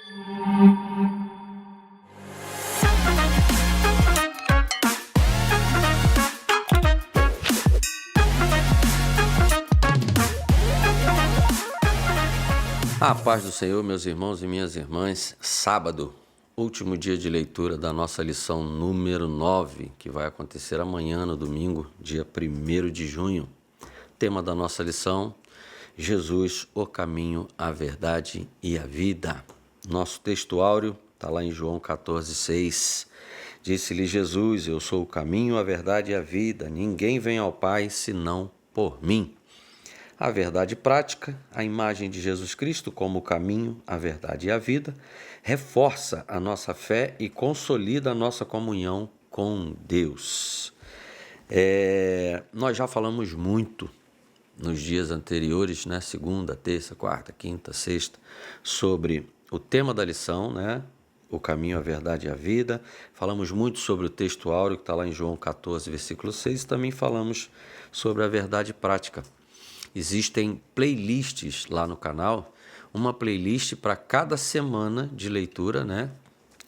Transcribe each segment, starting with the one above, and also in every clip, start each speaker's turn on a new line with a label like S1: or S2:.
S1: A paz do Senhor, meus irmãos e minhas irmãs. Sábado, último dia de leitura da nossa lição número 9, que vai acontecer amanhã, no domingo, dia 1º de junho. Tema da nossa lição: Jesus, o caminho, a verdade e a vida. Nosso texto áureo está lá em João 14,6. Disse-lhe Jesus: eu sou o caminho, a verdade e a vida. Ninguém vem ao Pai senão por mim. A verdade prática, a imagem de Jesus Cristo como o caminho, a verdade e a vida, reforça a nossa fé e consolida a nossa comunhão com Deus. Nós já falamos muito nos dias anteriores, né? Segunda, terça, quarta, quinta, sexta, sobre o tema da lição, né? O caminho, a verdade e a vida. Falamos muito sobre o texto áureo, que está lá em João 14, versículo 6, e também falamos sobre a verdade prática. Existem playlists lá no canal, uma playlist para cada semana de leitura, né?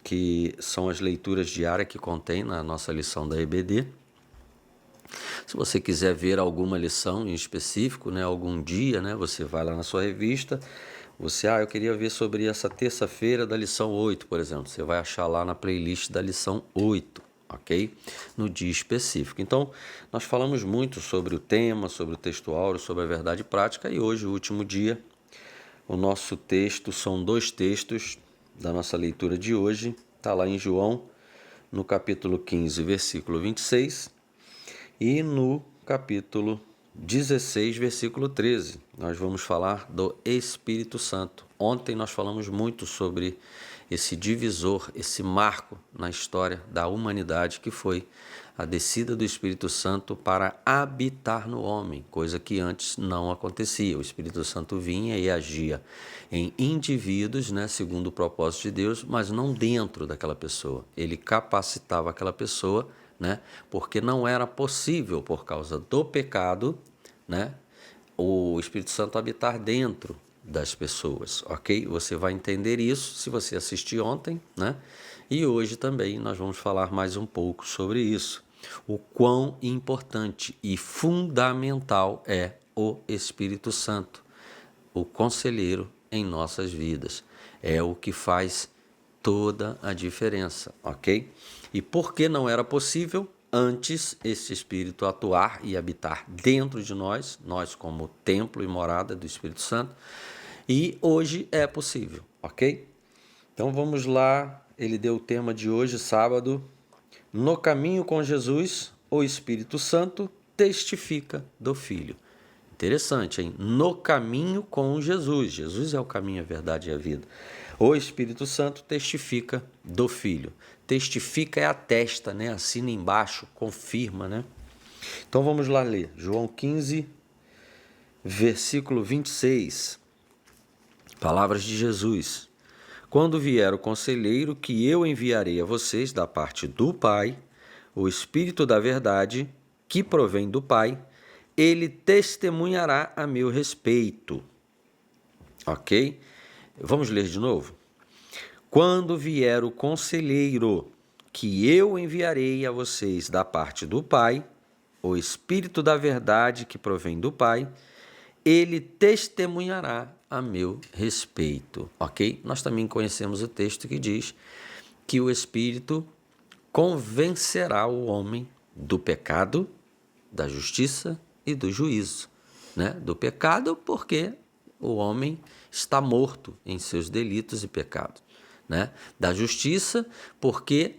S1: Que são as leituras diárias que contém na nossa lição da EBD. Se você quiser ver alguma lição em específico, né? Algum dia, né? Você vai lá na sua revista, eu queria ver sobre essa terça-feira da lição 8, por exemplo. Você vai achar lá na playlist da lição 8. Ok? No dia específico. Então, nós falamos muito sobre o tema, sobre o texto áureo, sobre a verdade prática, e hoje, o último dia, o nosso texto, são 2 textos da nossa leitura de hoje, está lá em João, no capítulo 15, versículo 26, e no capítulo 16, versículo 13. Nós vamos falar do Espírito Santo. Ontem nós falamos muito sobre esse divisor, esse marco na história da humanidade, que foi a descida do Espírito Santo para habitar no homem, coisa que antes não acontecia. O Espírito Santo vinha e agia em indivíduos, né, segundo o propósito de Deus, mas não dentro daquela pessoa. Ele capacitava aquela pessoa, né, porque não era possível, por causa do pecado, né, o Espírito Santo habitar dentro das pessoas, ok? Você vai entender isso se você assistir ontem, né? E hoje também nós vamos falar mais um pouco sobre isso. O quão importante e fundamental é o Espírito Santo, o conselheiro em nossas vidas. É o que faz toda a diferença, ok? E por que não era possível antes esse Espírito atuar e habitar dentro de nós como templo e morada do Espírito Santo, e hoje é possível, ok? Então vamos lá, ele deu o tema de hoje, sábado: no caminho com Jesus, o Espírito Santo testifica do Filho. Interessante, hein? No caminho com Jesus. Jesus é o caminho, a verdade e a vida. O Espírito Santo testifica do Filho. Testifica é atesta, né? Assina embaixo, confirma, né? Então vamos lá ler. João 15, versículo 26. Palavras de Jesus. Quando vier o conselheiro que eu enviarei a vocês da parte do Pai, o Espírito da verdade, que provém do Pai, ele testemunhará a meu respeito. Ok? Vamos ler de novo? Quando vier o conselheiro que eu enviarei a vocês da parte do Pai, o Espírito da verdade que provém do Pai, ele testemunhará a meu respeito, ok? Nós também conhecemos o texto que diz que o Espírito convencerá o homem do pecado, da justiça e do juízo, né? Do pecado, porque o homem está morto em seus delitos e pecados, né? Da justiça, porque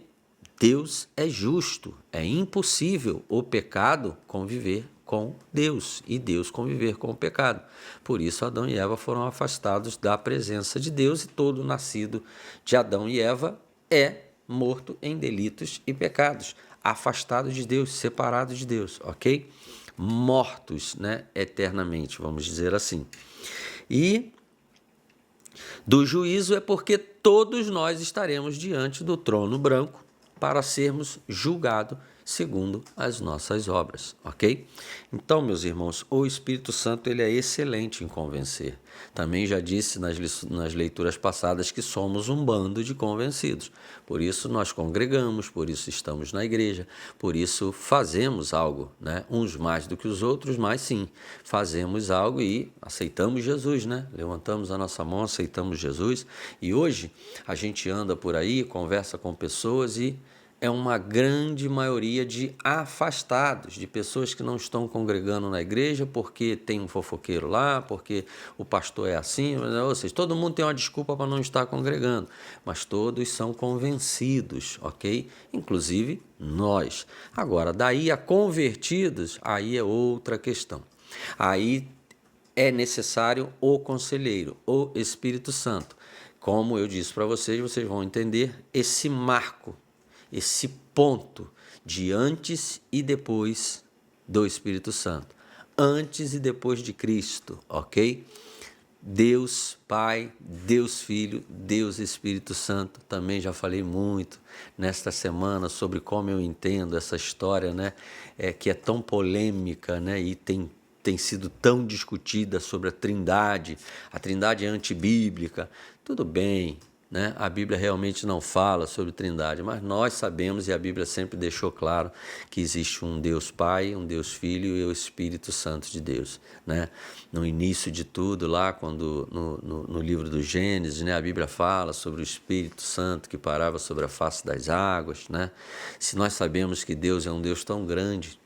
S1: Deus é justo, é impossível o pecado conviver com Deus e Deus conviver com o pecado. Por isso Adão e Eva foram afastados da presença de Deus, e todo nascido de Adão e Eva é morto em delitos e pecados, afastado de Deus, separado de Deus, ok? Mortos, né, eternamente, vamos dizer assim. E do juízo é porque todos nós estaremos diante do trono branco para sermos julgados segundo as nossas obras, ok? Então, meus irmãos, o Espírito Santo ele é excelente em convencer. Também já disse nas leituras passadas que somos um bando de convencidos. Por isso nós congregamos, por isso estamos na igreja, por isso fazemos algo, né? Uns mais do que os outros, mas sim, fazemos algo e aceitamos Jesus, né? Levantamos a nossa mão, aceitamos Jesus. E hoje a gente anda por aí, conversa com pessoas e é uma grande maioria de afastados, de pessoas que não estão congregando na igreja porque tem um fofoqueiro lá, porque o pastor é assim, ou seja, todo mundo tem uma desculpa para não estar congregando, mas todos são convencidos, ok? Inclusive nós. Agora, daí a convertidos, aí é outra questão. Aí é necessário o conselheiro, o Espírito Santo. Como eu disse para vocês, vocês vão entender esse marco, esse ponto de antes e depois do Espírito Santo. Antes e depois de Cristo, ok? Deus Pai, Deus Filho, Deus Espírito Santo. Também já falei muito nesta semana sobre como eu entendo essa história, né? Que é tão polêmica, né? E tem sido tão discutida sobre a Trindade. A Trindade é antibíblica. Tudo bem, né? A Bíblia realmente não fala sobre Trindade, mas nós sabemos e a Bíblia sempre deixou claro que existe um Deus Pai, um Deus Filho e o Espírito Santo de Deus, né? No início de tudo, lá quando no livro do Gênesis, né, a Bíblia fala sobre o Espírito Santo que parava sobre a face das águas, né? Se nós sabemos que Deus é um Deus tão grande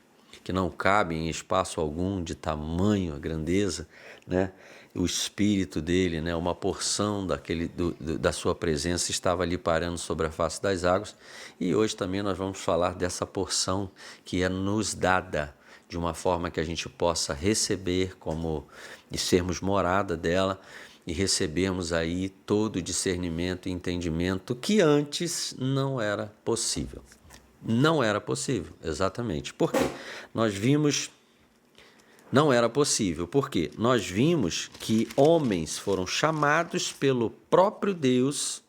S1: que não cabe em espaço algum de tamanho, a grandeza, né? O Espírito dele, né? Uma porção da sua presença estava ali parando sobre a face das águas. E hoje também nós vamos falar dessa porção que é nos dada, de uma forma que a gente possa receber e sermos morada dela e recebermos aí todo o discernimento e entendimento que antes não era possível. Não era possível, exatamente. Por quê? Não era possível, porque nós vimos que homens foram chamados pelo próprio Deus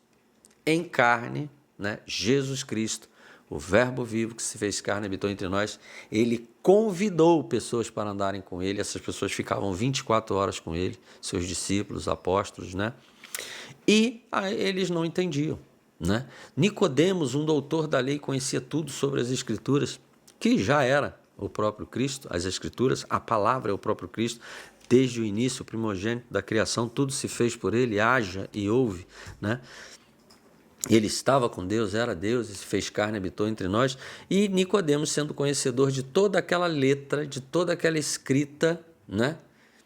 S1: em carne, né? Jesus Cristo, o Verbo vivo que se fez carne e habitou entre nós, ele convidou pessoas para andarem com ele, essas pessoas ficavam 24 horas com ele, seus discípulos, apóstolos, né? E eles não entendiam, né? Nicodemos, um doutor da lei, conhecia tudo sobre as Escrituras, que já era o próprio Cristo, as Escrituras, a palavra é o próprio Cristo, desde o início, o primogênito da criação, tudo se fez por ele, haja e ouve, né? Ele estava com Deus, era Deus, e se fez carne, habitou entre nós, e Nicodemos, sendo conhecedor de toda aquela letra, de toda aquela escrita, né,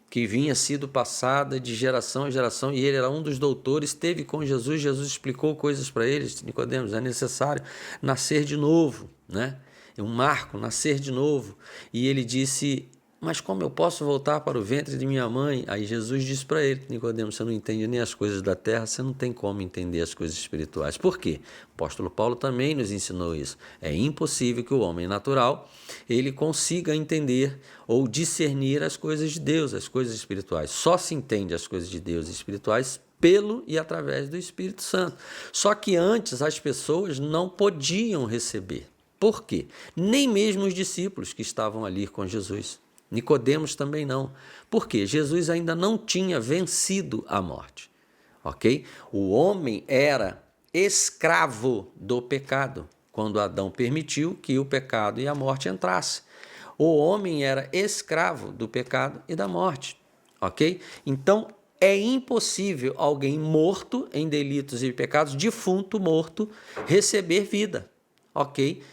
S1: que vinha sido passada de geração em geração, e ele era um dos doutores, esteve com Jesus, Jesus explicou coisas para eles. Nicodemos, é necessário nascer de novo, né? É um marco, nascer de novo. E ele disse, mas como eu posso voltar para o ventre de minha mãe? Aí Jesus disse para ele, Nicodemos, você não entende nem as coisas da terra, você não tem como entender as coisas espirituais. Por quê? O apóstolo Paulo também nos ensinou isso. É impossível que o homem natural ele consiga entender ou discernir as coisas de Deus, as coisas espirituais. Só se entende as coisas de Deus espirituais pelo e através do Espírito Santo. Só que antes as pessoas não podiam receber. Por quê? Nem mesmo os discípulos que estavam ali com Jesus. Nicodemos também não. Por quê? Jesus ainda não tinha vencido a morte. Ok? O homem era escravo do pecado, quando Adão permitiu que o pecado e a morte entrassem. O homem era escravo do pecado e da morte. Ok? Então, é impossível alguém morto em delitos e pecados, defunto, morto, receber vida. Ok?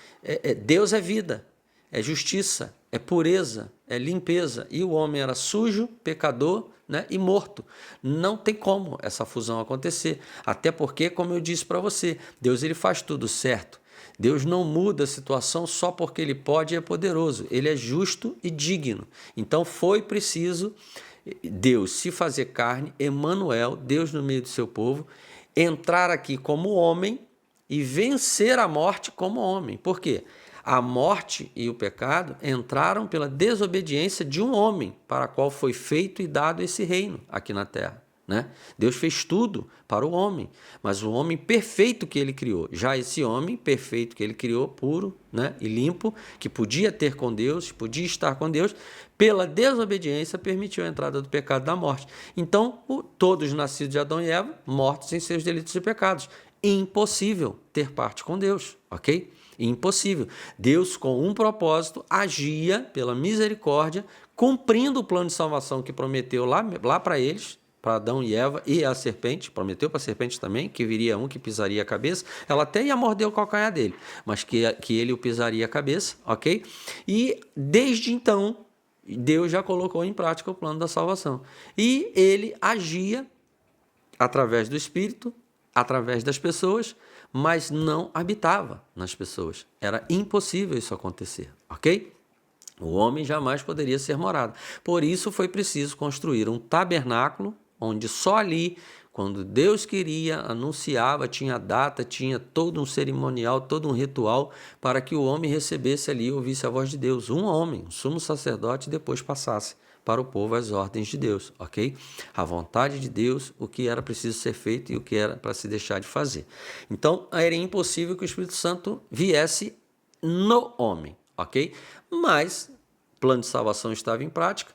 S1: Deus é vida, é justiça, é pureza, é limpeza. E o homem era sujo, pecador, né, e morto. Não tem como essa fusão acontecer. Até porque, como eu disse para você, Deus ele faz tudo certo. Deus não muda a situação só porque ele pode e é poderoso. Ele é justo e digno. Então foi preciso Deus se fazer carne, Emanuel, Deus no meio do seu povo, entrar aqui como homem e vencer a morte como homem. Por quê? A morte e o pecado entraram pela desobediência de um homem para a qual foi feito e dado esse reino aqui na terra, né? Deus fez tudo para o homem, mas o homem perfeito que ele criou, já esse homem perfeito que ele criou, puro, né, e limpo, que podia ter com Deus, podia estar com Deus, pela desobediência permitiu a entrada do pecado da morte. Então, todos nascidos de Adão e Eva, mortos em seus delitos e pecados. Impossível ter parte com Deus, ok? Impossível. Deus, com um propósito, agia pela misericórdia, cumprindo o plano de salvação que prometeu lá para eles, para Adão e Eva e a serpente, prometeu para a serpente também, que viria um que pisaria a cabeça, ela até ia morder o calcanhar dele, mas que ele o pisaria a cabeça, ok? E desde então, Deus já colocou em prática o plano da salvação. E ele agia através do Espírito, através das pessoas, mas não habitava nas pessoas. Era impossível isso acontecer, ok? O homem jamais poderia ser morada. Por isso foi preciso construir um tabernáculo, onde só ali, quando Deus queria, anunciava, tinha data, tinha todo um cerimonial, todo um ritual, para que o homem recebesse ali e ouvisse a voz de Deus. Um homem, um sumo sacerdote, depois passasse para o povo as ordens de Deus, ok? A vontade de Deus, o que era preciso ser feito e o que era para se deixar de fazer. Então, era impossível que o Espírito Santo viesse no homem, ok? Mas o plano de salvação estava em prática.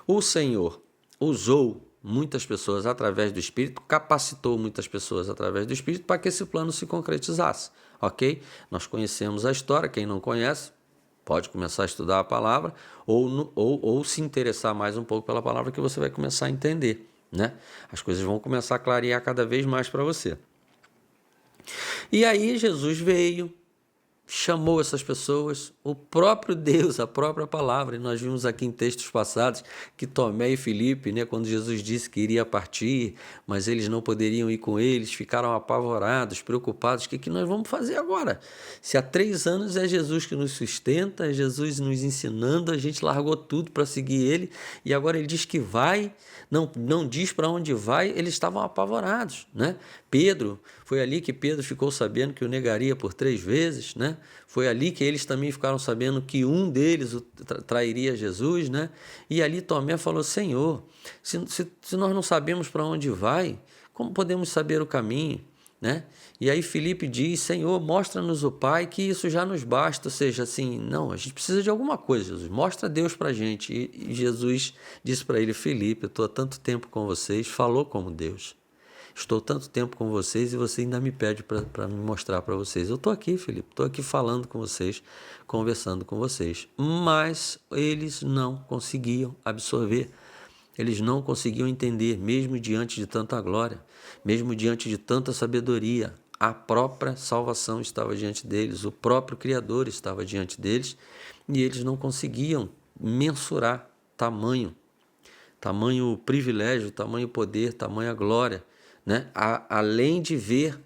S1: O Senhor usou muitas pessoas através do Espírito, capacitou muitas pessoas através do Espírito para que esse plano se concretizasse, ok? Nós conhecemos a história, quem não conhece pode começar a estudar a palavra ou se interessar mais um pouco pela palavra que você vai começar a entender, né? As coisas vão começar a clarear cada vez mais para você. E aí Jesus veio, chamou essas pessoas, o próprio Deus, a própria palavra, e nós vimos aqui em textos passados que Tomé e Filipe, né, quando Jesus disse que iria partir, mas eles não poderiam ir com eles, ficaram apavorados, preocupados, o que nós vamos fazer agora? Se há 3 anos é Jesus que nos sustenta, é Jesus nos ensinando, a gente largou tudo para seguir ele, e agora ele diz que vai, não diz para onde vai, eles estavam apavorados, né? Pedro, foi ali que Pedro ficou sabendo que o negaria por 3 vezes, né? Foi ali que eles também ficaram sabendo que um deles trairia Jesus, né? E ali Tomé falou, Senhor, se nós não sabemos para onde vai, como podemos saber o caminho, né? E aí Filipe diz, Senhor, mostra-nos o Pai, que isso já nos basta, ou seja, assim, não, a gente precisa de alguma coisa, Jesus, mostra Deus para a gente. E Jesus disse para ele, Filipe, eu estou há tanto tempo com vocês, falou como Deus. Estou tanto tempo com vocês e você ainda me pede para me mostrar para vocês. Eu estou aqui, Filipe, estou aqui falando com vocês, conversando com vocês. Mas eles não conseguiam absorver, eles não conseguiam entender, mesmo diante de tanta glória, mesmo diante de tanta sabedoria. A própria salvação estava diante deles, o próprio Criador estava diante deles e eles não conseguiam mensurar tamanho privilégio, tamanho poder, tamanha glória, né? Além de ver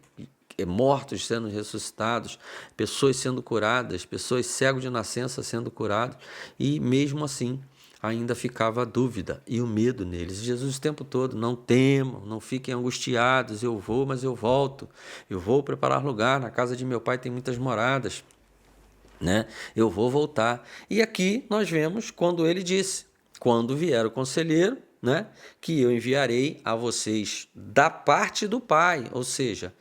S1: mortos sendo ressuscitados, pessoas sendo curadas, pessoas cegos de nascença sendo curadas, e mesmo assim ainda ficava a dúvida e o medo neles. Jesus o tempo todo, não temam, não fiquem angustiados, eu vou, mas eu volto, eu vou preparar lugar, na casa de meu pai tem muitas moradas, né? Eu vou voltar. E aqui nós vemos quando ele disse, quando vier o conselheiro, né, que eu enviarei a vocês da parte do Pai, ou seja,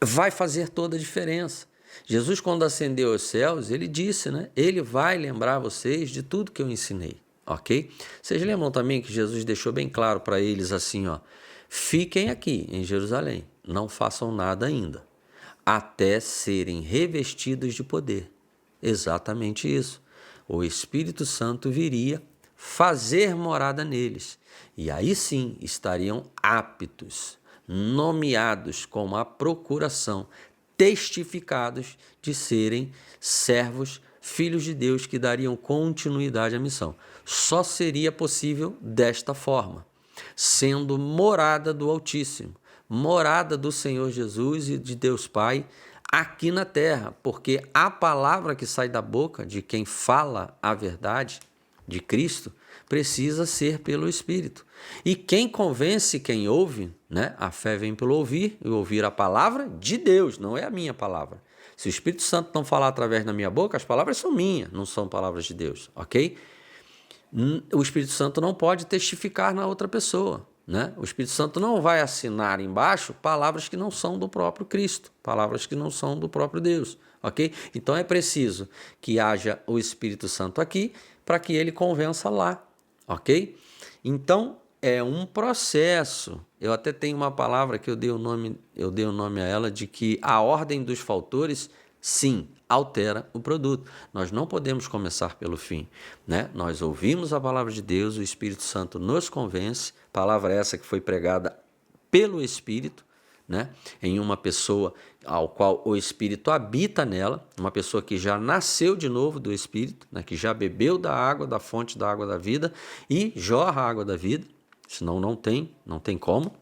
S1: vai fazer toda a diferença. Jesus, quando ascendeu aos céus, ele disse, né, ele vai lembrar vocês de tudo que eu ensinei, ok? Vocês lembram também que Jesus deixou bem claro para eles assim, ó, fiquem aqui em Jerusalém, não façam nada ainda, até serem revestidos de poder. Exatamente isso. O Espírito Santo viria fazer morada neles. E aí sim estariam aptos, nomeados com a procuração, testificados de serem servos, filhos de Deus que dariam continuidade à missão. Só seria possível desta forma, sendo morada do Altíssimo, morada do Senhor Jesus e de Deus Pai, aqui na terra, porque a palavra que sai da boca de quem fala a verdade de Cristo precisa ser pelo Espírito. E quem convence quem ouve, né? A fé vem pelo ouvir, e ouvir a palavra de Deus, não é a minha palavra. Se o Espírito Santo não falar através da minha boca, as palavras são minhas, não são palavras de Deus, ok? O Espírito Santo não pode testificar na outra pessoa, né? O Espírito Santo não vai assinar embaixo palavras que não são do próprio Cristo, palavras que não são do próprio Deus, ok? Então é preciso que haja o Espírito Santo aqui para que ele convença lá, ok? Então é um processo. Eu até tenho uma palavra que eu dei o nome a ela de que a ordem dos fatores, sim, altera o produto. Nós não podemos começar pelo fim, né? Nós ouvimos a palavra de Deus, o Espírito Santo nos convence, palavra essa que foi pregada pelo Espírito, né? Em uma pessoa ao qual o Espírito habita nela, uma pessoa que já nasceu de novo do Espírito, né? Que já bebeu da água, da fonte da água da vida e jorra a água da vida, senão não tem como.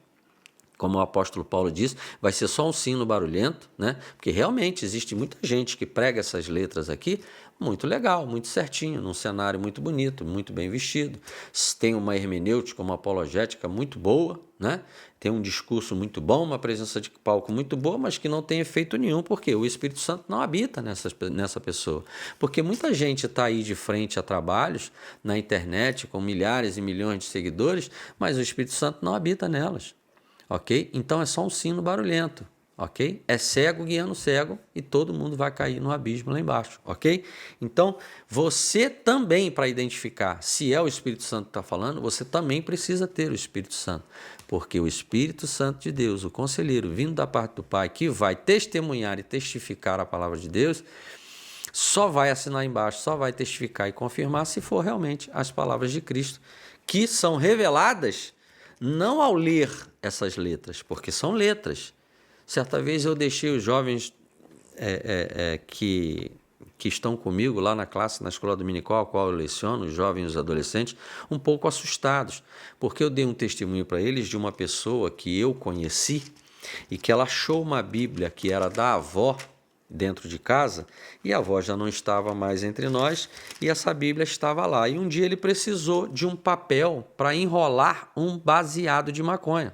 S1: Como o apóstolo Paulo diz, vai ser só um sino barulhento, né? Porque realmente existe muita gente que prega essas letras aqui, muito legal, muito certinho, num cenário muito bonito, muito bem vestido. Tem uma hermenêutica, uma apologética muito boa, né? Tem um discurso muito bom, uma presença de palco muito boa, mas que não tem efeito nenhum, porque o Espírito Santo não habita nessa pessoa. Porque muita gente está aí de frente a trabalhos na internet, com milhares e milhões de seguidores, mas o Espírito Santo não habita nelas. Ok? Então é só um sino barulhento, ok? É cego guiando cego e todo mundo vai cair no abismo lá embaixo, ok? Então, você também, para identificar se é o Espírito Santo que está falando, você também precisa ter o Espírito Santo, porque o Espírito Santo de Deus, o conselheiro vindo da parte do Pai, que vai testemunhar e testificar a palavra de Deus, só vai assinar embaixo, só vai testificar e confirmar se for realmente as palavras de Cristo, que são reveladas não ao ler essas letras, porque são letras. Certa vez eu deixei os jovens que estão comigo lá na classe, na escola dominical, a qual eu leciono, os jovens e os adolescentes, um pouco assustados, porque eu dei um testemunho para eles de uma pessoa que eu conheci e que ela achou uma Bíblia que era da avó dentro de casa, e a avó já não estava mais entre nós, e essa Bíblia estava lá. E um dia ele precisou de um papel para enrolar um baseado de maconha,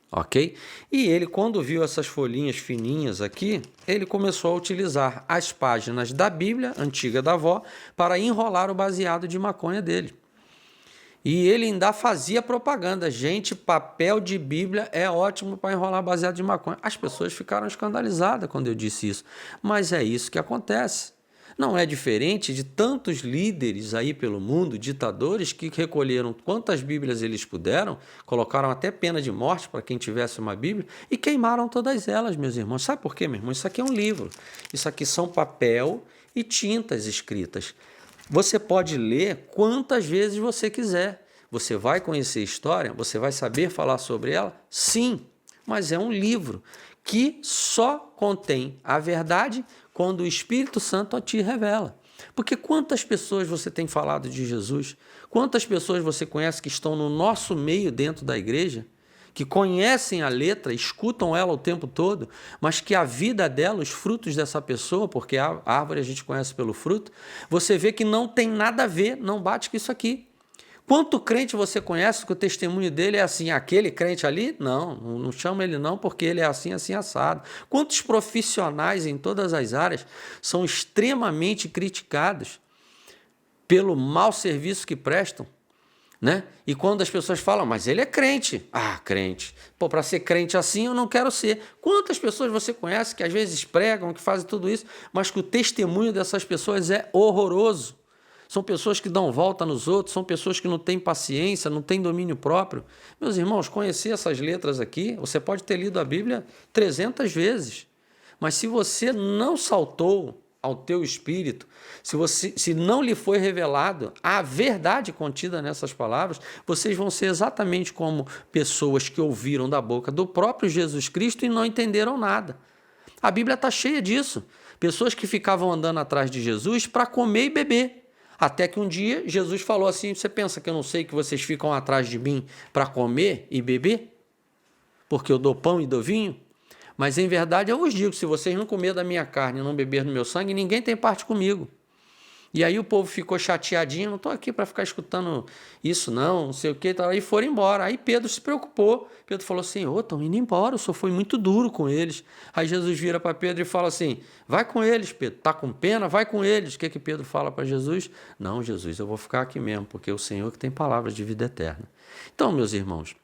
S1: ok? E ele, quando viu essas folhinhas fininhas aqui, ele começou a utilizar as páginas da Bíblia antiga da avó para enrolar o baseado de maconha dele. E ele ainda fazia propaganda. Gente, papel de Bíblia é ótimo para enrolar baseado de maconha. As pessoas ficaram escandalizadas quando eu disse isso. Mas é isso que acontece. Não é diferente de tantos líderes aí pelo mundo, ditadores, que recolheram quantas Bíblias eles puderam, colocaram até pena de morte para quem tivesse uma Bíblia e queimaram todas elas, meus irmãos. Sabe por quê, meu irmão? Isso aqui é um livro. Isso aqui são papel e tintas escritas. Você pode ler quantas vezes você quiser. Você vai conhecer a história? Você vai saber falar sobre ela? Sim, mas é um livro que só contém a verdade quando o Espírito Santo te revela. Porque quantas pessoas você tem falado de Jesus? Quantas pessoas você conhece que estão no nosso meio dentro da igreja, que conhecem a letra, escutam ela o tempo todo, mas que a vida dela, os frutos dessa pessoa, porque a árvore a gente conhece pelo fruto, você vê que não tem nada a ver, não bate com isso aqui. Quanto crente você conhece que o testemunho dele é assim, aquele crente ali? Não chama ele não, porque ele é assim, assim, assado. Quantos profissionais em todas as áreas são extremamente criticados pelo mau serviço que prestam? Né? E quando as pessoas falam, mas ele é crente. Ah, crente. Pô, para ser crente assim eu não quero ser. Quantas pessoas você conhece que às vezes pregam, que fazem tudo isso, mas que o testemunho dessas pessoas é horroroso? São pessoas que dão volta nos outros, são pessoas que não têm paciência, não têm domínio próprio. Meus irmãos, conhecer essas letras aqui, você pode ter lido a Bíblia 300 vezes, mas se você não saltou ao teu espírito, se não lhe foi revelado a verdade contida nessas palavras, vocês vão ser exatamente como pessoas que ouviram da boca do próprio Jesus Cristo e não entenderam nada. A Bíblia está cheia disso. Pessoas que ficavam andando atrás de Jesus para comer e beber. Até que um dia Jesus falou assim, você pensa que eu não sei que vocês ficam atrás de mim para comer e beber? Porque eu dou pão e dou vinho? Mas, em verdade, eu vos digo, se vocês não comer da minha carne e não beber do meu sangue, ninguém tem parte comigo. E aí o povo ficou chateadinho, não estou aqui para ficar escutando isso não sei o que, e foram embora. Aí Pedro se preocupou, Pedro falou assim, estão indo embora, o senhor foi muito duro com eles. Aí Jesus vira para Pedro e fala assim, vai com eles, Pedro, está com pena, vai com eles. O que Pedro fala para Jesus? Não, Jesus, eu vou ficar aqui mesmo, porque é o Senhor que tem palavras de vida eterna. Então, meus irmãos,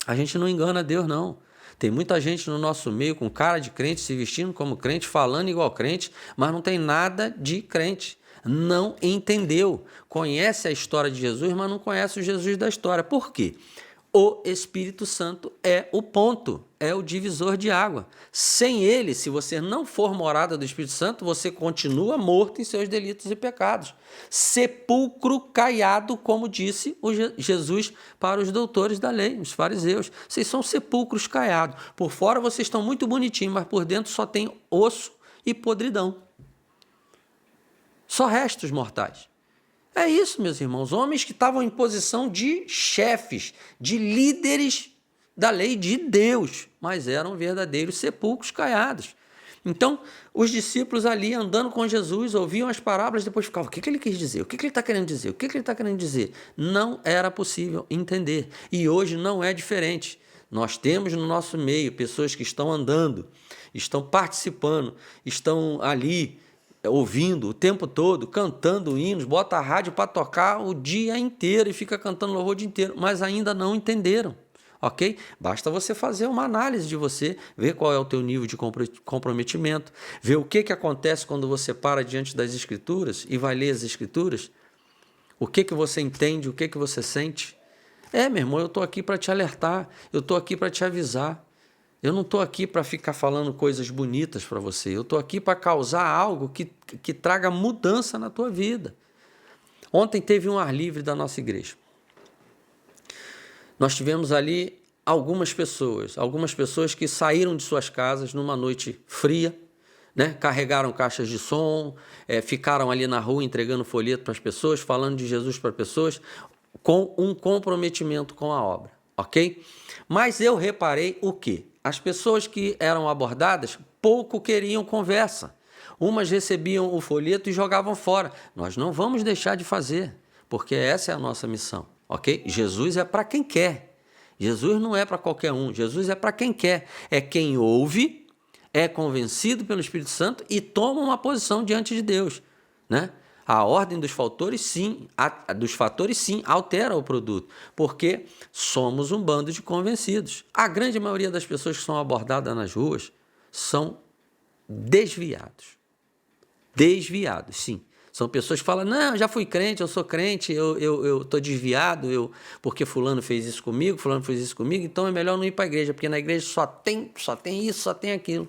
S1: a gente não engana Deus não. Tem muita gente no nosso meio com cara de crente, se vestindo como crente, falando igual crente, mas não tem nada de crente. Não entendeu. Conhece a história de Jesus, mas não conhece o Jesus da história. Por quê? O Espírito Santo é o ponto, é o divisor de água. Sem ele, se você não for morada do Espírito Santo, você continua morto em seus delitos e pecados. Sepulcro caiado, como disse Jesus para os doutores da lei, os fariseus. Vocês são sepulcros caiados. Por fora vocês estão muito bonitinhos, mas por dentro só tem osso e podridão. Só restos mortais. É isso, meus irmãos. Homens que estavam em posição de chefes, de líderes da lei de Deus, mas eram verdadeiros sepulcros caiados. Então, os discípulos ali andando com Jesus, ouviam as parábolas, depois ficavam, o que ele quis dizer? O que ele está querendo dizer? O que ele está querendo dizer? Não era possível entender. E hoje não é diferente. Nós temos no nosso meio pessoas que estão andando, estão participando, estão ali, ouvindo o tempo todo, cantando hinos, bota a rádio para tocar o dia inteiro e fica cantando louvor o dia inteiro, mas ainda não entenderam, ok? Basta você fazer uma análise de você, ver qual é o teu nível de comprometimento, ver o que acontece quando você para diante das Escrituras e vai ler as Escrituras, o que você entende, o que você sente. Meu irmão, eu estou aqui para te alertar, eu estou aqui para te avisar. Eu não estou aqui para ficar falando coisas bonitas para você. Eu estou aqui para causar algo que traga mudança na tua vida. Ontem teve um ar livre da nossa igreja. Nós tivemos ali algumas pessoas que saíram de suas casas numa noite fria, né? Carregaram caixas de som, ficaram ali na rua entregando folheto para as pessoas, falando de Jesus para pessoas, com um comprometimento com a obra, ok? Mas eu reparei o quê? As pessoas que eram abordadas pouco queriam conversa. Umas recebiam o folheto e jogavam fora. Nós não vamos deixar de fazer, porque essa é a nossa missão, ok? Jesus é para quem quer. Jesus não é para qualquer um. Jesus é para quem quer. É quem ouve, é convencido pelo Espírito Santo e toma uma posição diante de Deus, né? A ordem dos fatores, sim, altera o produto, porque somos um bando de convencidos. A grande maioria das pessoas que são abordadas nas ruas são desviados. Desviados, sim. São pessoas que falam, não, já fui crente, eu sou crente, eu estou desviado, porque fulano fez isso comigo, então é melhor não ir para a igreja, porque na igreja só tem isso, só tem aquilo.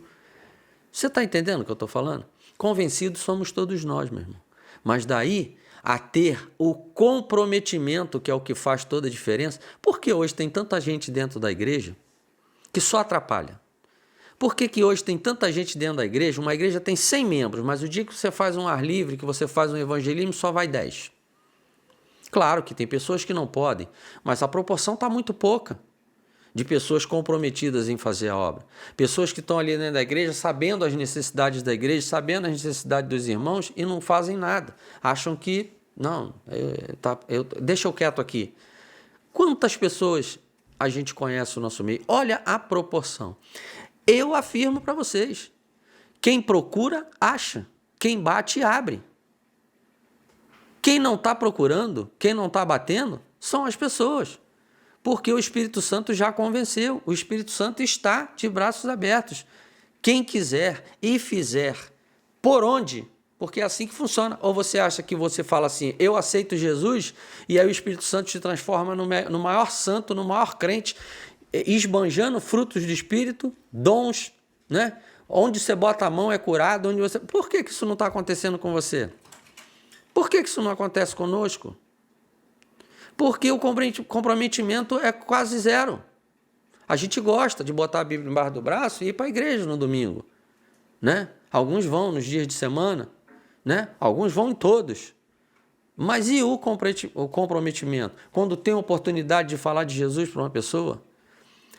S1: Você está entendendo o que eu estou falando? Convencidos somos todos nós, meu irmão. Mas daí a ter o comprometimento, que é o que faz toda a diferença, porque hoje tem tanta gente dentro da igreja que só atrapalha. Por que hoje tem tanta gente dentro da igreja? Uma igreja tem 100 membros, mas o dia que você faz um ar livre, que você faz um evangelismo, só vai 10. Claro que tem pessoas que não podem, mas a proporção está muito pouca de pessoas comprometidas em fazer a obra. Pessoas que estão ali dentro da igreja, sabendo as necessidades da igreja, sabendo as necessidades dos irmãos e não fazem nada. Acham que, não, deixa eu quieto aqui. Quantas pessoas a gente conhece no nosso meio? Olha a proporção. Eu afirmo para vocês, quem procura, acha. Quem bate, abre. Quem não está procurando, quem não está batendo, são as pessoas. Porque o Espírito Santo já convenceu. O Espírito Santo está de braços abertos. Quem quiser e fizer, por onde? Porque é assim que funciona. Ou você acha que você fala assim, eu aceito Jesus, e aí o Espírito Santo te transforma no maior santo, no maior crente, esbanjando frutos do Espírito, dons, né? Onde você bota a mão é curado. Por que isso não está acontecendo com você? Por que isso não acontece conosco? Porque o comprometimento é quase zero. A gente gosta de botar a Bíblia embaixo do braço e ir para a igreja no domingo, né? Alguns vão nos dias de semana, né? Alguns vão em todos. Mas e o comprometimento? Quando tem a oportunidade de falar de Jesus para uma pessoa?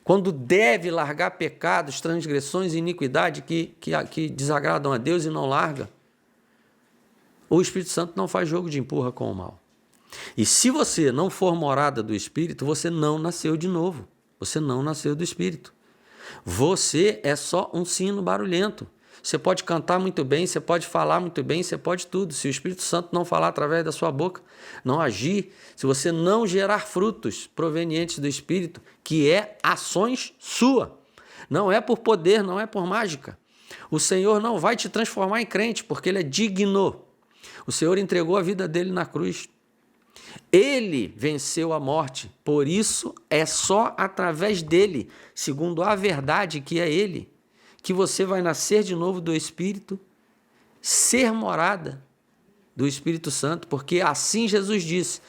S1: Quando deve largar pecados, transgressões e iniquidade que desagradam a Deus e não larga? O Espírito Santo não faz jogo de empurra com o mal. E se você não for morada do Espírito, você não nasceu de novo. Você não nasceu do Espírito. Você é só um sino barulhento. Você pode cantar muito bem, você pode falar muito bem, você pode tudo. Se o Espírito Santo não falar através da sua boca, não agir, se você não gerar frutos provenientes do Espírito, que é ações sua. Não é por poder, não é por mágica. O Senhor não vai te transformar em crente, porque Ele é digno. O Senhor entregou a vida dele na cruz. Ele venceu a morte, por isso é só através dele, segundo a verdade que é ele, que você vai nascer de novo do Espírito, ser morada do Espírito Santo, porque assim Jesus disse: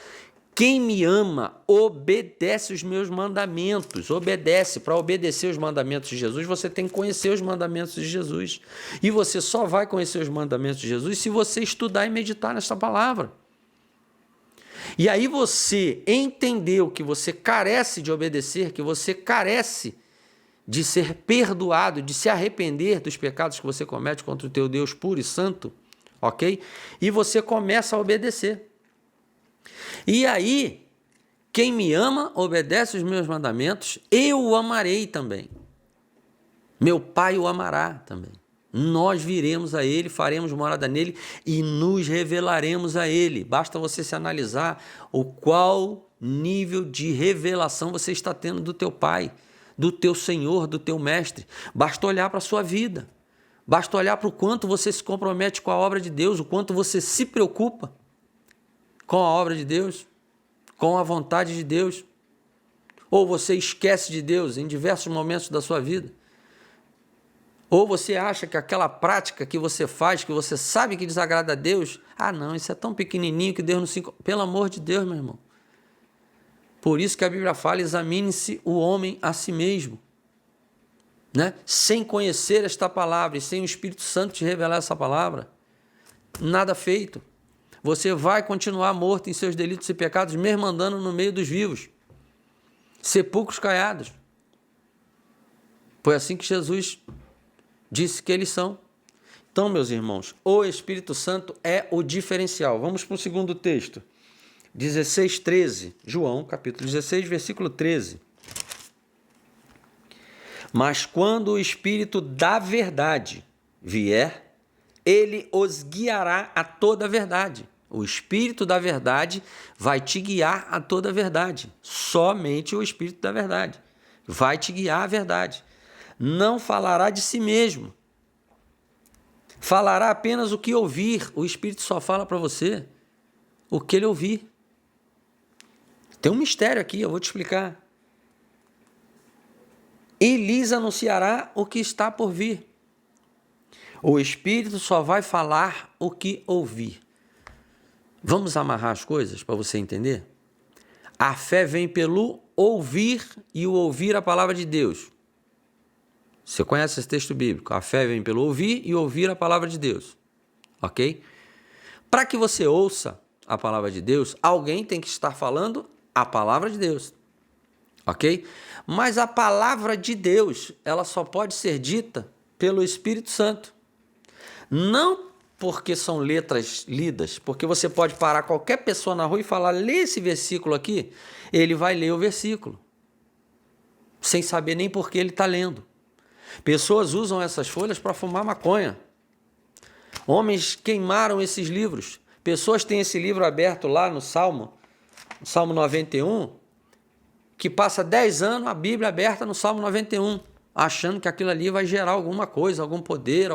S1: quem me ama obedece os meus mandamentos. Obedece. Para obedecer os mandamentos de Jesus, você tem que conhecer os mandamentos de Jesus. E você só vai conhecer os mandamentos de Jesus se você estudar e meditar nessa palavra. E aí você entendeu que você carece de obedecer, que você carece de ser perdoado, de se arrepender dos pecados que você comete contra o teu Deus puro e santo, ok? E você começa a obedecer. E aí, quem me ama, obedece os meus mandamentos, eu o amarei também. Meu Pai o amará também. Nós viremos a Ele, faremos morada nele e nos revelaremos a Ele. Basta você se analisar o qual nível de revelação você está tendo do teu Pai, do teu Senhor, do teu Mestre. Basta olhar para a sua vida. Basta olhar para o quanto você se compromete com a obra de Deus, o quanto você se preocupa com a obra de Deus, com a vontade de Deus. Ou você esquece de Deus em diversos momentos da sua vida. Ou você acha que aquela prática que você faz, que você sabe que desagrada a Deus, não, isso é tão pequenininho que Deus não se... Pelo amor de Deus, meu irmão. Por isso que a Bíblia fala, examine-se o homem a si mesmo. Né? Sem conhecer esta palavra e sem o Espírito Santo te revelar essa palavra, nada feito. Você vai continuar morto em seus delitos e pecados, mesmo andando no meio dos vivos. Sepulcros caiados. Foi assim que Jesus disse que eles são. Então, meus irmãos, o Espírito Santo é o diferencial. Vamos para o segundo texto. 16:13. João, capítulo 16, versículo 13. Mas quando o Espírito da verdade vier, ele os guiará a toda a verdade. O Espírito da verdade vai te guiar a toda a verdade. Somente o Espírito da verdade vai te guiar à verdade. Não falará de si mesmo. Falará apenas o que ouvir. O Espírito só fala para você o que ele ouvir. Tem um mistério aqui, eu vou te explicar. E lhes anunciará o que está por vir. O Espírito só vai falar o que ouvir. Vamos amarrar as coisas para você entender? A fé vem pelo ouvir e o ouvir a palavra de Deus. Você conhece esse texto bíblico? A fé vem pelo ouvir e ouvir a palavra de Deus. Ok? Para que você ouça a palavra de Deus, alguém tem que estar falando a palavra de Deus. Ok? Mas a palavra de Deus, ela só pode ser dita pelo Espírito Santo. Não porque são letras lidas, porque você pode parar qualquer pessoa na rua e falar, lê esse versículo aqui, ele vai ler o versículo, sem saber nem por que ele está lendo. Pessoas usam essas folhas para fumar maconha. Homens queimaram esses livros. Pessoas têm esse livro aberto lá no Salmo 91, que passa 10 anos a Bíblia aberta no Salmo 91, achando que aquilo ali vai gerar alguma coisa, algum poder,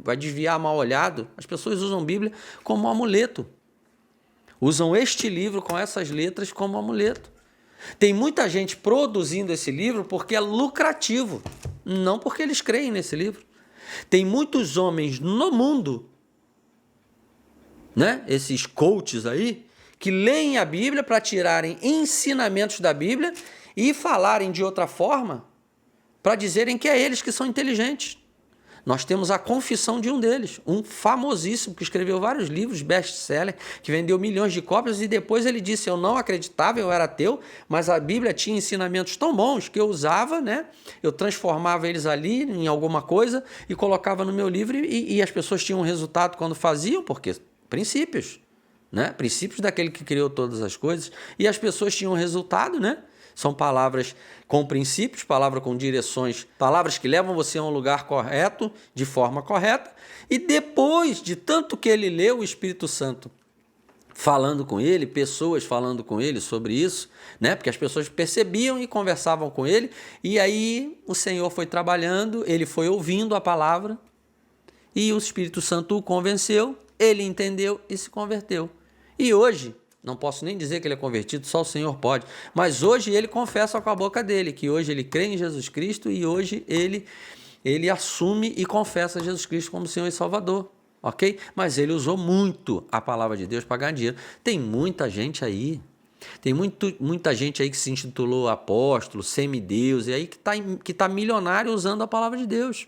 S1: vai desviar mal olhado. As pessoas usam Bíblia como um amuleto. Usam este livro com essas letras como um amuleto. Tem muita gente produzindo esse livro porque é lucrativo, não porque eles creem nesse livro. Tem muitos homens no mundo, né? Esses coaches aí, que leem a Bíblia para tirarem ensinamentos da Bíblia e falarem de outra forma para dizerem que é eles que são inteligentes. Nós temos a confissão de um deles, um famosíssimo, que escreveu vários livros, best-seller, que vendeu milhões de cópias, e depois ele disse, eu não acreditava, eu era ateu, mas a Bíblia tinha ensinamentos tão bons que eu usava, né? Eu transformava eles ali em alguma coisa e colocava no meu livro, e as pessoas tinham resultado quando faziam, porque Princípios, né? Princípios daquele que criou todas as coisas. E as pessoas tinham resultado, né? São palavras com princípios, palavras com direções, palavras que levam você a um lugar correto, de forma correta. E depois de tanto que ele leu, o Espírito Santo falando com ele, pessoas falando com ele sobre isso, né? Porque as pessoas percebiam e conversavam com ele. E aí o Senhor foi trabalhando, ele foi ouvindo a palavra e o Espírito Santo o convenceu, ele entendeu e se converteu. E hoje, não posso nem dizer que ele é convertido, só o Senhor pode, mas hoje ele confessa com a boca dele que hoje ele crê em Jesus Cristo e hoje ele assume e confessa Jesus Cristo como Senhor e Salvador, ok? Mas ele usou muito a palavra de Deus para ganhar dinheiro. Tem muita gente aí, muita gente aí que se intitulou apóstolo, semideus, e aí que tá milionário usando a palavra de Deus.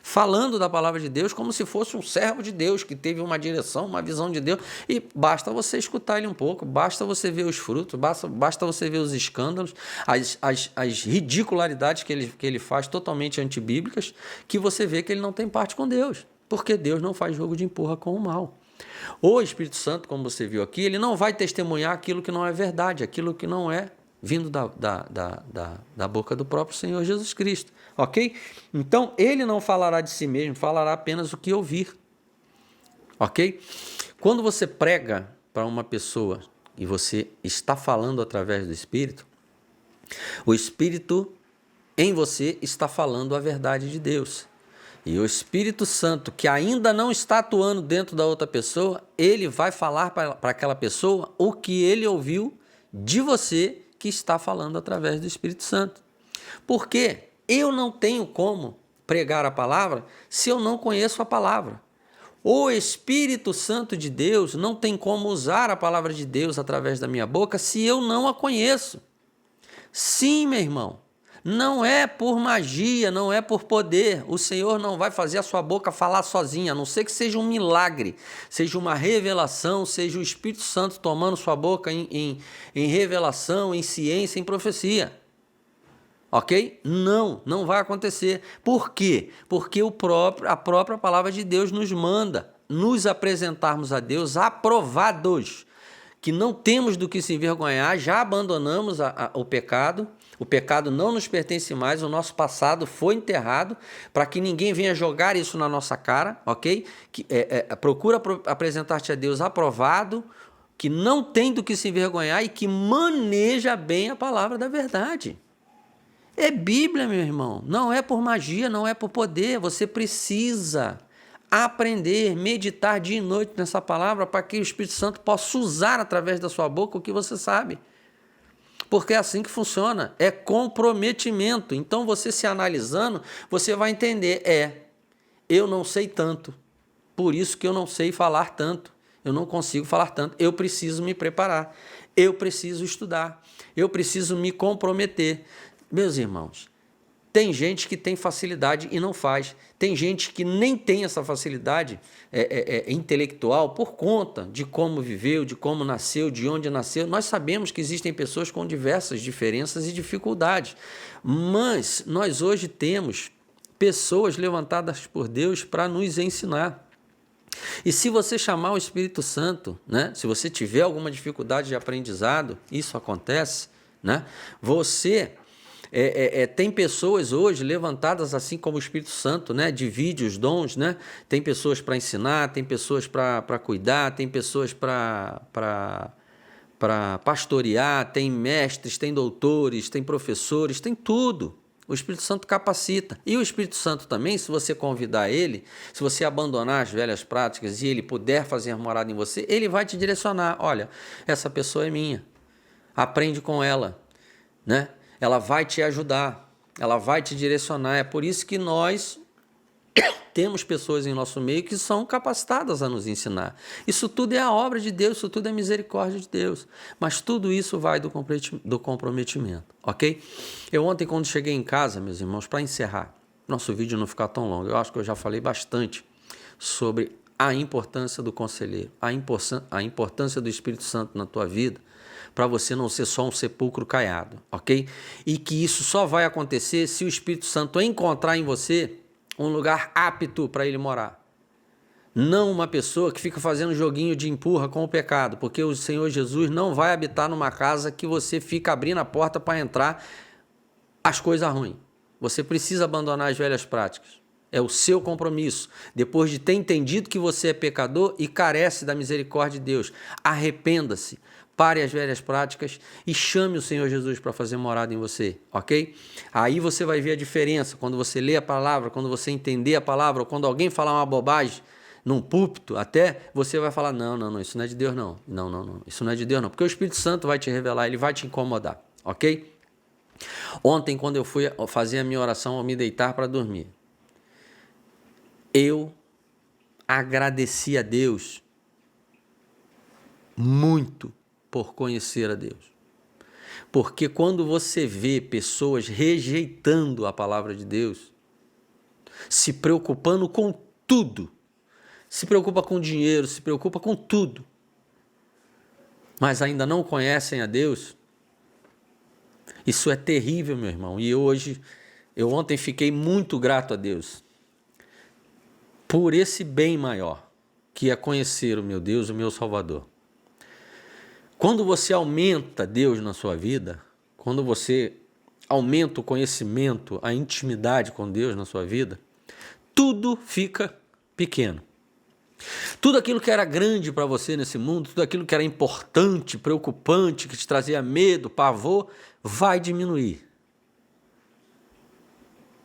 S1: Falando da palavra de Deus como se fosse um servo de Deus, que teve uma direção, uma visão de Deus, e basta você escutar ele um pouco, basta você ver os frutos, basta você ver os escândalos, as ridicularidades que ele faz totalmente antibíblicas, que você vê que ele não tem parte com Deus, porque Deus não faz jogo de empurra com o mal. O Espírito Santo, como você viu aqui, ele não vai testemunhar aquilo que não é verdade, aquilo que não é vindo da boca do próprio Senhor Jesus Cristo, ok? Então, ele não falará de si mesmo, falará apenas o que ouvir, ok? Quando você prega para uma pessoa e você está falando através do Espírito, o Espírito em você está falando a verdade de Deus. E o Espírito Santo, que ainda não está atuando dentro da outra pessoa, ele vai falar para aquela pessoa o que ele ouviu de você, que está falando através do Espírito Santo. Porque eu não tenho como pregar a palavra se eu não conheço a palavra. O Espírito Santo de Deus não tem como usar a palavra de Deus através da minha boca se eu não a conheço. Sim, meu irmão, não é por magia, não é por poder. O Senhor não vai fazer a sua boca falar sozinha, a não ser que seja um milagre, seja uma revelação, seja o Espírito Santo tomando sua boca em revelação, em ciência, em profecia. Ok? Não vai acontecer. Por quê? Porque a própria palavra de Deus nos manda nos apresentarmos a Deus aprovados, que não temos do que se envergonhar, já abandonamos o pecado não nos pertence mais, o nosso passado foi enterrado, para que ninguém venha jogar isso na nossa cara, ok? Procura apresentar-te a Deus aprovado, que não tem do que se envergonhar e que maneja bem a palavra da verdade. É Bíblia, meu irmão, não é por magia, não é por poder, você precisa aprender, meditar dia e noite nessa palavra para que o Espírito Santo possa usar através da sua boca o que você sabe. Porque é assim que funciona, é comprometimento. Então você se analisando, você vai entender, eu não sei tanto, por isso que eu não sei falar tanto, eu não consigo falar tanto, eu preciso me preparar, eu preciso estudar, eu preciso me comprometer. Meus irmãos, tem gente que tem facilidade e não faz. Tem gente que nem tem essa facilidade intelectual por conta de como viveu, de como nasceu, de onde nasceu. Nós sabemos que existem pessoas com diversas diferenças e dificuldades, mas nós hoje temos pessoas levantadas por Deus para nos ensinar. E se você chamar o Espírito Santo, né, se você tiver alguma dificuldade de aprendizado, isso acontece, né, você... tem pessoas hoje levantadas assim como o Espírito Santo, né? Divide os dons, né? Tem pessoas para ensinar, tem pessoas para cuidar, tem pessoas para pastorear, tem mestres, tem doutores, tem professores, tem tudo. O Espírito Santo capacita. E o Espírito Santo também, se você convidar ele, se você abandonar as velhas práticas e ele puder fazer morada em você, ele vai te direcionar. Olha, essa pessoa é minha. Aprende com ela, né? Ela vai te ajudar, ela vai te direcionar. É por isso que nós temos pessoas em nosso meio que são capacitadas a nos ensinar. Isso tudo é a obra de Deus, isso tudo é misericórdia de Deus. Mas tudo isso vai do comprometimento, ok? Eu ontem, quando cheguei em casa, meus irmãos, para encerrar, nosso vídeo não ficar tão longo, eu acho que eu já falei bastante sobre a importância do conselheiro, a importância do Espírito Santo na tua vida, para você não ser só um sepulcro caiado, ok? E que isso só vai acontecer se o Espírito Santo encontrar em você um lugar apto para ele morar. Não uma pessoa que fica fazendo joguinho de empurra com o pecado, porque o Senhor Jesus não vai habitar numa casa que você fica abrindo a porta para entrar as coisas ruins. Você precisa abandonar as velhas práticas. É o seu compromisso. Depois de ter entendido que você é pecador e carece da misericórdia de Deus, arrependa-se, pare as velhas práticas e chame o Senhor Jesus para fazer morada em você, ok? Aí você vai ver a diferença quando você lê a palavra, quando você entender a palavra, ou quando alguém falar uma bobagem, num púlpito até, você vai falar, não, isso não é de Deus não. Não, isso não é de Deus não. Porque o Espírito Santo vai te revelar, ele vai te incomodar, ok? Ontem, quando eu fui fazer a minha oração ao me deitar para dormir, eu agradeci a Deus muito por conhecer a Deus. Porque quando você vê pessoas rejeitando a palavra de Deus, se preocupando com tudo, se preocupa com dinheiro, se preocupa com tudo, mas ainda não conhecem a Deus, isso é terrível, meu irmão. E eu ontem fiquei muito grato a Deus por esse bem maior, que é conhecer o meu Deus, o meu Salvador. Quando você aumenta Deus na sua vida, quando você aumenta o conhecimento, a intimidade com Deus na sua vida, tudo fica pequeno. Tudo aquilo que era grande para você nesse mundo, tudo aquilo que era importante, preocupante, que te trazia medo, pavor, vai diminuir.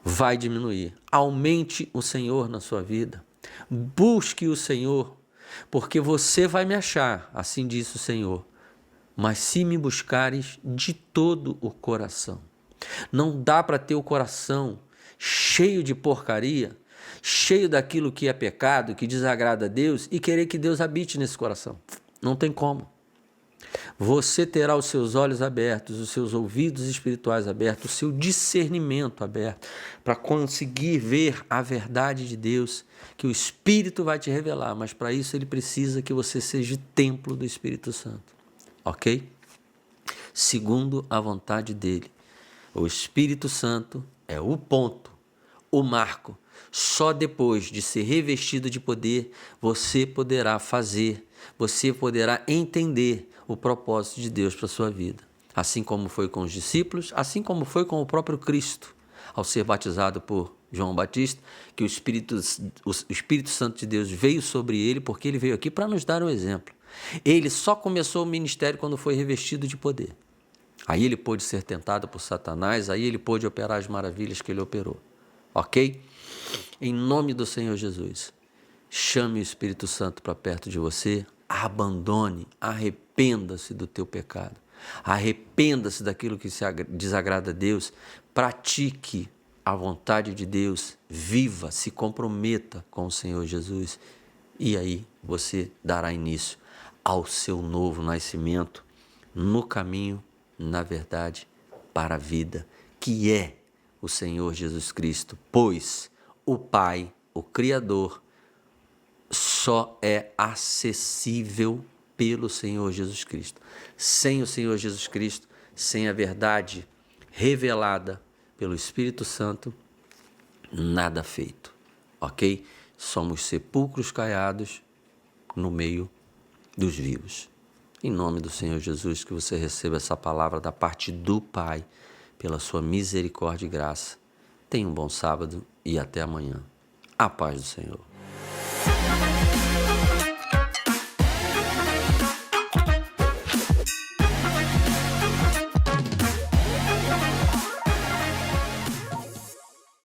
S1: Vai diminuir. Aumente o Senhor na sua vida. Busque o Senhor, porque você vai me achar, assim diz o Senhor. Mas se me buscares de todo o coração. Não dá para ter o coração cheio de porcaria, cheio daquilo que é pecado, que desagrada a Deus e querer que Deus habite nesse coração. Não tem como. Você terá os seus olhos abertos, os seus ouvidos espirituais abertos, o seu discernimento aberto para conseguir ver a verdade de Deus, que o Espírito vai te revelar, mas para isso ele precisa que você seja templo do Espírito Santo, ok? Segundo a vontade dele. O Espírito Santo é o ponto, o marco. Só depois de ser revestido de poder, você poderá fazer, você poderá entender o propósito de Deus para a sua vida. Assim como foi com os discípulos, assim como foi com o próprio Cristo, ao ser batizado por João Batista, que o Espírito Santo de Deus veio sobre ele, porque ele veio aqui para nos dar um exemplo. Ele só começou o ministério quando foi revestido de poder. Aí ele pôde ser tentado por Satanás, aí ele pôde operar as maravilhas que ele operou. Ok? Em nome do Senhor Jesus, chame o Espírito Santo para perto de você, abandone, arrependa-se do teu pecado, arrependa-se daquilo que se desagrada a Deus, pratique a vontade de Deus, viva, se comprometa com o Senhor Jesus e aí você dará início ao seu novo nascimento no caminho, na verdade, para a vida, que é o Senhor Jesus Cristo, pois o Pai, o Criador, só é acessível pelo Senhor Jesus Cristo. Sem o Senhor Jesus Cristo, sem a verdade revelada pelo Espírito Santo, nada feito, ok? Somos sepulcros caiados no meio dos vivos. Em nome do Senhor Jesus, que você receba essa palavra da parte do Pai, pela sua misericórdia e graça. Tenha um bom sábado e até amanhã. A paz do Senhor.